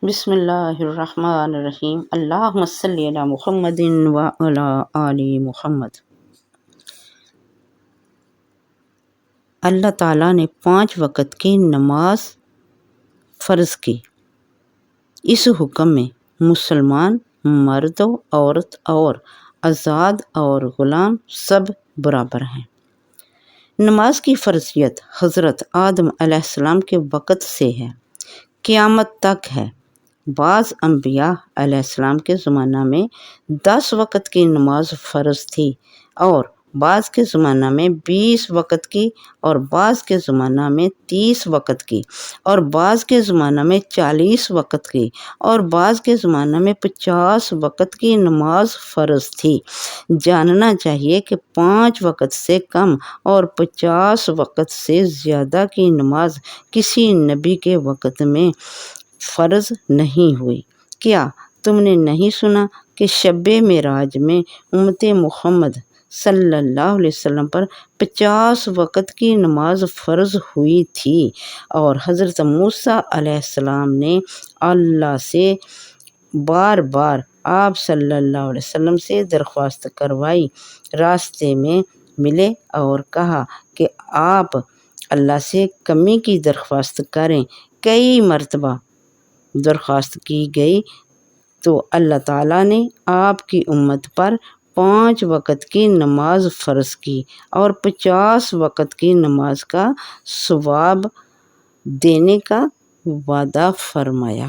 بسم اللہ الرحمن الرحیم۔ اللہم صلی علی محمد وعلی آل محمد۔ اللہ تعالیٰ نے 5 وقت کی نماز فرض کی۔ اس حکم میں مسلمان مرد و عورت اور آزاد اور غلام سب برابر ہیں۔ نماز کی فرضیت حضرت آدم علیہ السلام کے وقت سے ہے، قیامت تک ہے۔ بعض انبیاء علیہ السلام کے زمانہ میں 10 وقت کی نماز فرض تھی، اور بعض کے زمانہ میں 20 وقت کی، اور بعض کے زمانہ میں 30 وقت کی، اور بعض کے زمانہ میں 40 وقت کی، اور بعض کے زمانہ میں 50 وقت کی نماز فرض تھی۔ جاننا چاہیے کہ 5 وقت سے کم اور 50 وقت سے زیادہ کی نماز کسی نبی کے وقت میں فرض نہیں ہوئی۔ کیا تم نے نہیں سنا کہ شب معراج میں امت محمد صلی اللہ علیہ وسلم پر 50 وقت کی نماز فرض ہوئی تھی، اور حضرت موسیٰ علیہ السلام نے اللہ سے بار بار آپ صلی اللہ علیہ وسلم سے درخواست کروائی، راستے میں ملے اور کہا کہ آپ اللہ سے کمی کی درخواست کریں۔ کئی مرتبہ درخواست کی گئی تو اللہ تعالیٰ نے آپ کی امت پر 5 وقت کی نماز فرض کی اور 50 وقت کی نماز کا ثواب دینے کا وعدہ فرمایا۔